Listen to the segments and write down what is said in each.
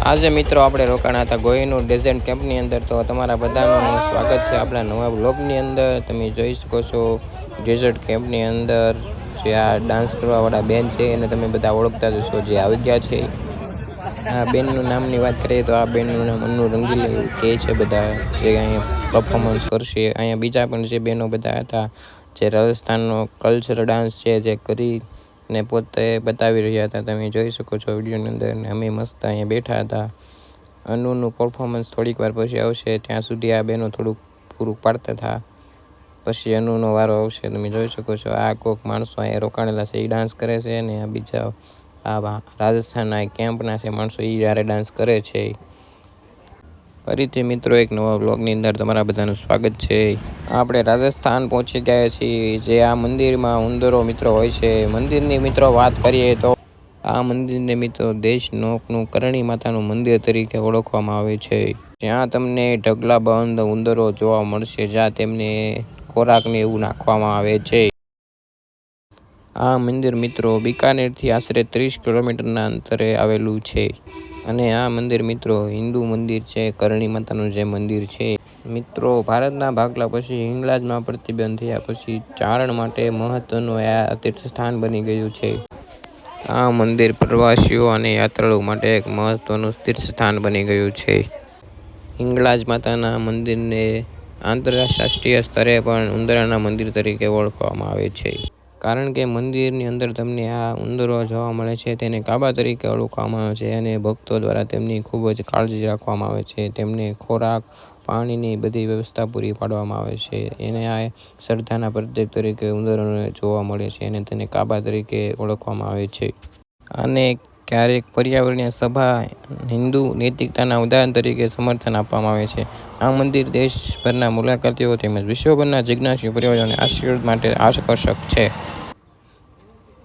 આજે મિત્રો આપણે રોકાણા હતા ગોહીનું ડેઝર્ટ કેમ્પની અંદર. તો તમારા બધાનું સ્વાગત છે આપણા નવા બ્લોગની અંદર. તમે જોઈ શકો છો ડેઝર્ટ કેમ્પની અંદર જે આ ડાન્સ કરવાવાળા બેન છે એને તમે બધા ઓળખતા જશો, જે આવી ગયા છે. આ બેનનું નામની વાત કરીએ તો આ બેનનું નામ અન્નુ રંગીલા એવું કહે છે બધા, જે અહીંયા પરફોર્મન્સ કરશે. અહીંયા બીજા પણ જે બહેનો બધા હતા જે રાજસ્થાનનો કલ્ચરલ ડાન્સ છે જે કરીને પોતે બતાવી રહ્યા હતા. તમે જોઈ શકો છો વિડીયોની અંદર. ને અમે મસ્ત અહીંયા બેઠા હતા. અન્નુનું પરફોર્મન્સ થોડીક વાર પછી આવશે, ત્યાં સુધી આ બહેનો થોડુંક પૂરું પાડતા હતા, પછી અન્નુનો વારો આવશે. તમે જોઈ શકો છો આ કોઈક માણસો અહીંયા રોકાણેલા છે એ ડાન્સ કરે છે, અને આ બીજા આ રાજસ્થાનના કેમ્પના છે માણસો એ જ્યારે ડાન્સ કરે છે. ફરીથી મિત્રો એક નવા વ્લોગની અંદર તમારા બધાનું સ્વાગત છે. આપણે રાજસ્થાન પહોંચી ગયા છીએ. જે આ મંદિરમાં ઉંદરો મિત્રો હોય છે. મંદિરની મિત્રો વાત કરીએ તો આ મંદિરને મિત્રો દેશનોકનું કરણી માતાનું મંદિર તરીકે ઓળખવામાં આવે છે, જ્યાં તમને ઢગલાબંધ ઉંદરો જોવા મળશે, જ્યાં તેમને ખોરાકને એવું નાખવામાં આવે છે. આ મંદિર મિત્રો બિકાનેરથી આશરે 30 કિલોમીટરના અંતરે આવેલું છે, અને આ મંદિર મિત્રો હિન્દુ મંદિર છે, કરણી માતાનું જે મંદિર છે. મિત્રો ભારતના ભાગલા પછી હિંગલાજમાં પ્રતિબંધ થયા પછી ચારણ માટે મહત્વનું આ તીર્થસ્થાન બની ગયું છે. આ મંદિર પ્રવાસીઓ અને યાત્રાળુઓ માટે એક મહત્વનું તીર્થસ્થાન બની ગયું છે. હિંગળાજ માતાના મંદિરને આંતરરાષ્ટ્રીય સ્તરે પણ ઉંદરાના મંદિર તરીકે ઓળખવામાં આવે છે, કારણ કે મંદિરની અંદર તમને આ ઉંદરો જોવા મળે છે. તેને કાબા તરીકે ઓળખવામાં આવે છે, અને ભક્તો દ્વારા તેમની ખૂબ જ કાળજી રાખવામાં આવે છે. તેમને ખોરાક, પાણીની બધી વ્યવસ્થા પૂરી પાડવામાં આવે છે. એને આ શ્રદ્ધાના પ્રતીક તરીકે ઉંદરોને જોવા મળે છે, અને તેને કાબા તરીકે ઓળખવામાં આવે છે. અને ક્યારેક પર્યાવરણીય સભા હિન્દુ નૈતિકતાના ઉદાહરણ તરીકે સમર્થન આપવામાં આવે છે. આ મંદિર દેશભરના મુલાકાતીઓ તેમજ વિશ્વભરના જિજ્ઞાસુ પરિવારોને આશીર્વાદ માટે આકર્ષક છે.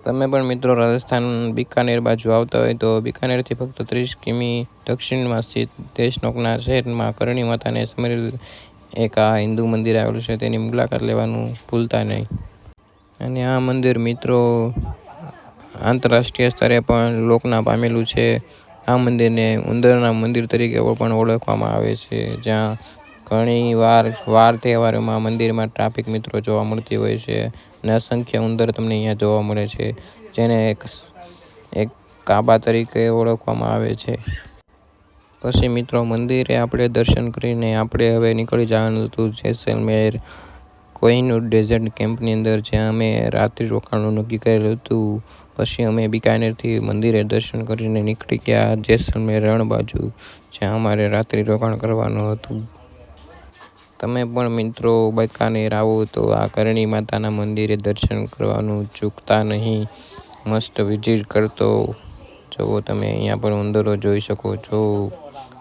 તમે પણ મિત્રો રાજસ્થાન બિકાનેર બાજુ આવતા હોય તો બિકાનેરથી ફક્ત 30 કિમી દક્ષિણમાં સ્થિત દેશનોકના શહેરમાં કરણી માતાને સમરેલ એક આ હિન્દુ મંદિર આવેલું છે. તેની મુલાકાત લેવાનું ભૂલતા નહીં. અને આ મંદિર મિત્રો આંતરરાષ્ટ્રીય સ્તરે પણ લોકના પામેલું છે. આ મંદિરને ઉંદરના મંદિર તરીકે પણ ઓળખવામાં આવે છે, જ્યાં ઘણી વાર તહેવારોમાં મંદિરમાં ટ્રાફિક મિત્રો જોવા મળતી હોય છે, અને અસંખ્ય ઉંદર તમને અહીંયા જોવા મળે છે, જેને એક કાબા તરીકે ઓળખવામાં આવે છે. પછી મિત્રો મંદિરે આપણે દર્શન કરીને આપણે હવે નીકળી જવાનું હતું જેસલમેર કોહિનૂર ડેઝર્ટ કેમ્પની અંદર, જ્યાં અમે રાત્રિ રોકાણનું નક્કી કરેલું હતું. પછી અમે બિકાનેરથી મંદિરે દર્શન કરીને નીકળી ગયા જેસલમેર રણ બાજુ, જ્યાં અમારે રાત્રિ રોકાણ કરવાનું હતું. તમે પણ મિત્રો બિકાનેર આવો તો આ કરણી માતાના મંદિરે દર્શન કરવાનું ચૂકતા નહીં. મસ્ત વિઝિટ કરતો જુઓ. તમે અહીંયા પણ ઉંદરો જોઈ શકો છો.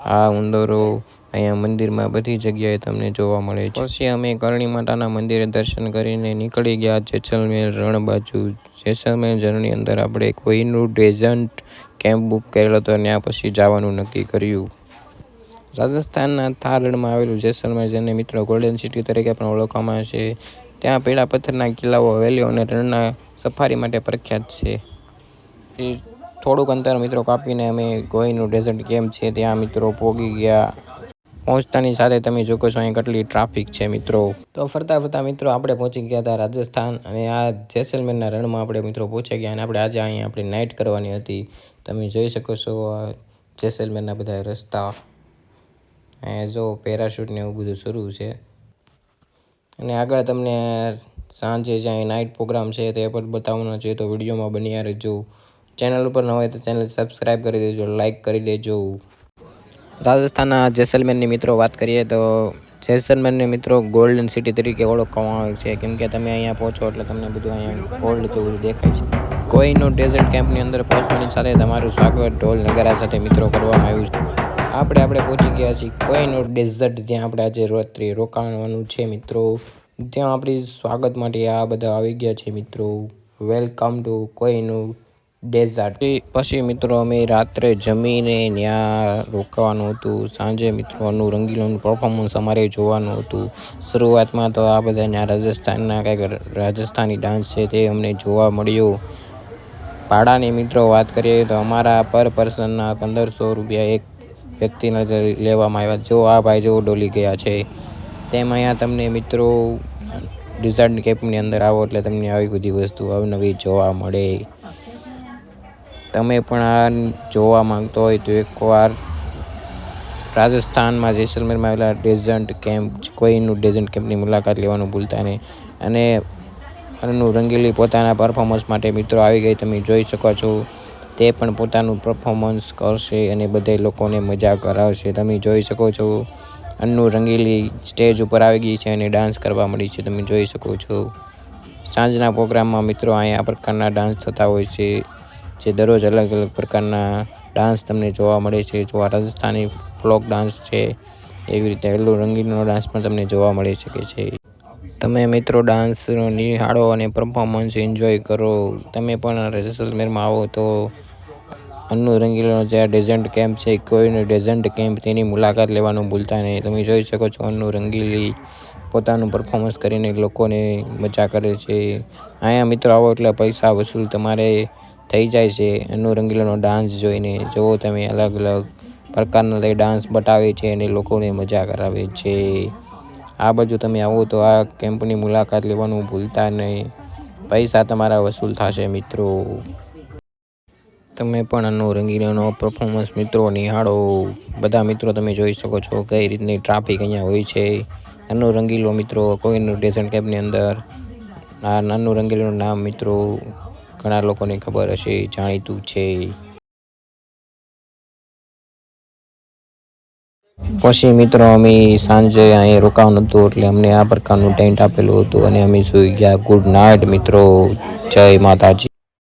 આ ઉંદરો અહીંયા મંદિરમાં બધી જગ્યાએ તમને જોવા મળે છે. પછી અમે કરણી માતાના મંદિરે દર્શન કરીને નીકળી ગયા જેસલમેર રણ બાજુ. જેસલમેર રણની અંદર આપણે કોહિનૂર ડેઝર્ટ કેમ્પ બુક કરેલો હતો, ત્યાં પછી જવાનું નક્કી કર્યું. રાજસ્થાનના થાર રણમાં આવેલું જેસલમેર, જેને મિત્રો ગોલ્ડન સિટી તરીકે પણ ઓળખવામાં આવે છે, ત્યાં પીળા પથ્થરના કિલ્લાઓ, હવેલીઓ અને રણના સફારી માટે પ્રખ્યાત છે. થોડુંક અંતર મિત્રો કાપીને અમે કોહિનૂર ડેઝર્ટ કેમ્પ છે ત્યાં મિત્રો પહોંચી ગયા. પહોંચતાની સાથે તમે જોકો છો અહીં કેટલી ટ્રાફિક છે મિત્રો. તો ફરતા ફરતા મિત્રો આપણે પહોંચી ગયા હતા રાજસ્થાન, અને આ જેસલમેરના રણમાં આપણે મિત્રો પહોંચી ગયા. અને આપણે આજે અહીં આપણી નાઇટ કરવાની હતી. તમે જોઈ શકો છો જેસલમેરના બધા રસ્તા. અહીંયા જો પેરાશૂટ ને એવું બધું શરૂ છે, અને આગળ તમને સાંજે જ્યાં નાઇટ પ્રોગ્રામ છે તે પણ બતાવવાનો છે, તો વિડીયોમાં બન્યા રહેજો. ચેનલ ઉપર ન હોય તો ચેનલ સબસ્ક્રાઈબ કરી દેજો, લાઇક કરી દેજો. રાજસ્થાનના જેસલમેરની મિત્રો વાત કરીએ તો જેસલમેરને મિત્રો ગોલ્ડન સિટી તરીકે ઓળખવામાં આવે છે, કેમ કે તમે અહીંયા પહોંચો એટલે તમને બધું અહીંયા ગોલ્ડ જેવું દેખાય છે. કોહિનૂર ડેઝર્ટ કેમ્પની અંદર પહોંચવાની સાથે તમારું સ્વાગત ઢોલ નગારા સાથે મિત્રો કરવામાં આવ્યું છે. આપણે પહોંચી ગયા છીએ કોહિનૂર ડેઝર્ટ, જ્યાં આપણે આજે રાત્રે રોકાવાનું છે મિત્રો. ત્યાં આપણી સ્વાગત માટે આ બધા આવી ગયા છે મિત્રો. Welcome to Kohinoor dessert. પછી મિત્રો અમે રાત્રે જમીને ત્યાં રોકાવાનું હતું. સાંજે મિત્રો અન્નુ રંગીલાનું પરફોર્મન્સ અમારે જોવાનું હતું. શરૂઆતમાં તો આ બધા ત્યાં રાજસ્થાનના કંઈક રાજસ્થાની ડાન્સ છે તે અમને જોવા મળ્યો. ભાડાની મિત્રો વાત કરીએ તો અમારા પર પર્સનના 1500 રૂપિયા એક વ્યક્તિને લેવામાં આવ્યા. જો આ ભાઈ જો ડોલી ગયા છે. તેમ અહીંયા તમને મિત્રો રિઝલ્ટ કેમ્પની અંદર આવો એટલે તમને આવી બધી વસ્તુ અવનવી જોવા મળે. તમે પણ આ જોવા માંગતો હોય તો એકવાર રાજસ્થાનમાં જેસલમેરમાં આવેલા ડેઝર્ટ કેમ્પ કોઈનું ડેઝર્ટ કેમ્પની મુલાકાત લેવાનું ભૂલતા નહીં. અને અનુ રંગીલી પોતાના પરફોર્મન્સ માટે મિત્રો આવી ગઈ, તમે જોઈ શકો છો. તે પણ પોતાનું પરફોર્મન્સ કરશે અને બધા લોકોને મજા કરાવશે. તમે જોઈ શકો છો અન્નુ રંગીલી સ્ટેજ ઉપર આવી ગઈ છે અને ડાન્સ કરવા મળી છે. તમે જોઈ શકો છો સાંજના પ્રોગ્રામમાં મિત્રો અહીંયા આ પ્રકારના ડાન્સ થતા હોય છે, જે દરરોજ અલગ અલગ પ્રકારના ડાન્સ તમને જોવા મળે છે. જો આ રાજસ્થાની ફ્લોક ડાન્સ છે, એવી રીતે અલ્લુ રંગીલીનો ડાન્સ પણ તમને જોવા મળી શકે છે. તમે મિત્રો ડાન્સનો નિહાળો અને પરફોર્મન્સ એન્જોય કરો. તમે પણ જેસલમેરમાં આવો તો અન્નુ રંગીલીનો જે ડેઝર્ટ કેમ્પ છે, કોઈનો ડેઝર્ટ કેમ્પ, તેની મુલાકાત લેવાનું ભૂલતા નહીં. તમે જોઈ શકો છો અન્નુ રંગીલી પોતાનું પરફોર્મન્સ કરીને લોકોને મજા કરે છે. અહીંયા મિત્રો આવો એટલે પૈસા વસૂલ તમારે થઈ જાય છે. અન્નુ રંગીલીનો ડાન્સ જોઈને જુઓ તમે, અલગ અલગ પ્રકારના તે ડાન્સ બતાવે છે અને લોકોને મજા કરાવે છે. આ બાજુ તમે આવો તો આ કેમ્પની મુલાકાત લેવાનું ભૂલતા નહીં, પૈસા તમારા વસૂલ થશે મિત્રો. તમે પણ અન્નુ રંગીલીનો પરફોર્મન્સ મિત્રો નિહાળો. બધા મિત્રો તમે જોઈ શકો છો કઈ રીતની ટ્રાફિક અહીંયા હોય છે. અન્નુ રંગીલો મિત્રો કોઈનું ડેઝર્ટ કેમ્પની અંદર આ અન્નુ રંગીલીનું નામ મિત્રો ઘણા લોકોને ખબર હશે, જાણીતું છે. પછી મિત્રો અમે સાંજે અહીં રોકાવાનું હતું એટલે અમને આ પ્રકારનું ટેન્ટ આપેલું હતું અને અમે સુઈ ગયા. ગુડ નાઇટ મિત્રો, જય માતાજી.